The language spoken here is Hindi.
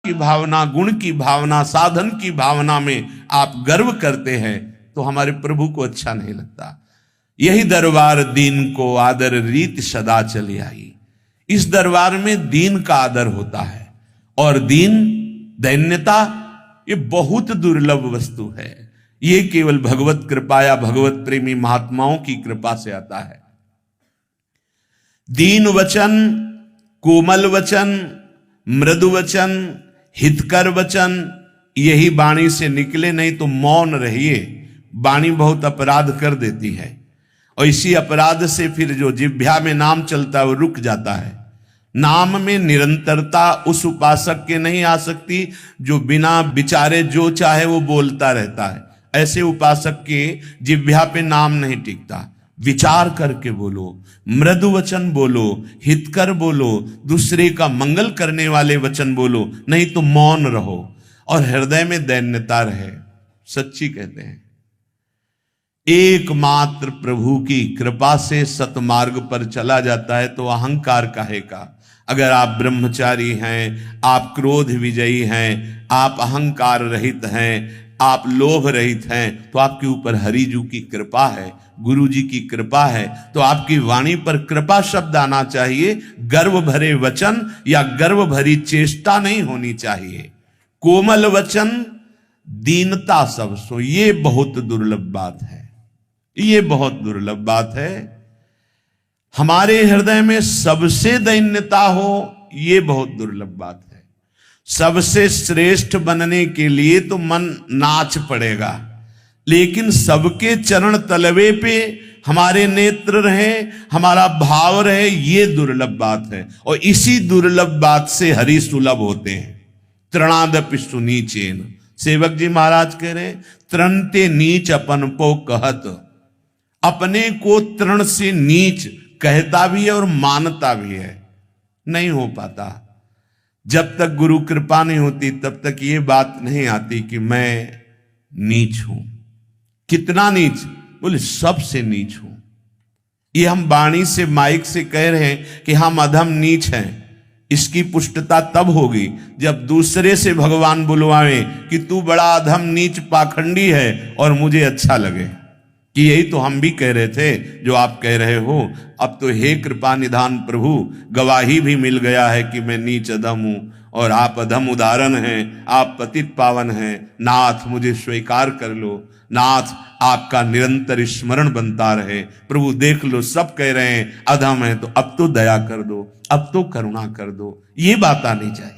की भावना, गुण की भावना, साधन की भावना में आप गर्व करते हैं तो हमारे प्रभु को अच्छा नहीं लगता। यही दरबार दीन को आदर रीत सदा चली आई। इस दरबार में दीन का आदर होता है, और दीन, दैन्यता, ये बहुत दुर्लभ वस्तु है। ये केवल भगवत कृपा या भगवत प्रेमी महात्माओं की कृपा से आता है। दीन वचन, कोमल वचन, मृदु वचन, हितकर वचन, यही वाणी से निकले, नहीं तो मौन रहिए। वाणी बहुत अपराध कर देती है, और इसी अपराध से फिर जो जिह्वा में नाम चलता है वो रुक जाता है। नाम में निरंतरता उस उपासक के नहीं आ सकती जो बिना विचारे जो चाहे वो बोलता रहता है। ऐसे उपासक के जिह्वा पे नाम नहीं टिकता। विचार करके बोलो, मृदु वचन बोलो, हितकर बोलो, दूसरे का मंगल करने वाले वचन बोलो, नहीं तो मौन रहो और हृदय में दैन्यता रहे। सच्ची कहते हैं, एकमात्र प्रभु की कृपा से सतमार्ग पर चला जाता है तो अहंकार काहे का। अगर आप ब्रह्मचारी हैं, आप क्रोध विजयी हैं, आप अहंकार रहित हैं, आप लोभ रहित हैं, तो आपके ऊपर हरिजू की कृपा है, गुरु जी की कृपा है। तो आपकी वाणी पर कृपा शब्द आना चाहिए। गर्व भरे वचन या गर्व भरी चेष्टा नहीं होनी चाहिए। कोमल वचन, दीनता सब सो, ये बहुत दुर्लभ बात है। ये बहुत दुर्लभ बात है। हमारे हृदय में सबसे दैन्यता हो, ये बहुत दुर्लभ बात है। सबसे श्रेष्ठ बनने के लिए तो मन नाच पड़ेगा, लेकिन सबके चरण तलवे पे हमारे नेत्र रहे, हमारा भाव रहे, ये दुर्लभ बात है। और इसी दुर्लभ बात से हरि सुलभ होते हैं। तृणादपि सुनीचेन, सेवक जी महाराज कह रहे, तृणते नीच अपन को कहत, अपने को तृण से नीच कहता भी है और मानता भी है। नहीं हो पाता। जब तक गुरु कृपा नहीं होती तब तक ये बात नहीं आती कि मैं नीच हूं। कितना नीच? बोले सबसे नीच हूं। ये हम वाणी से, माइक से कह रहे हैं कि हम अधम नीच हैं। इसकी पुष्टता तब होगी जब दूसरे से भगवान बुलवाएं कि तू बड़ा अधम नीच पाखंडी है और मुझे अच्छा लगे कि यही तो हम भी कह रहे थे जो आप कह रहे हो। अब तो हे कृपा निधान प्रभु, गवाही भी मिल गया है कि मैं नीच अधम हूं और आप अधम उदाहरण हैं, आप पतित पावन हैं। नाथ मुझे स्वीकार कर लो, नाथ आपका निरंतर स्मरण बनता रहे। प्रभु देख लो, सब कह रहे हैं अधम है, तो अब तो दया कर दो, अब तो करुणा कर दो। ये बात आनी चाहिए।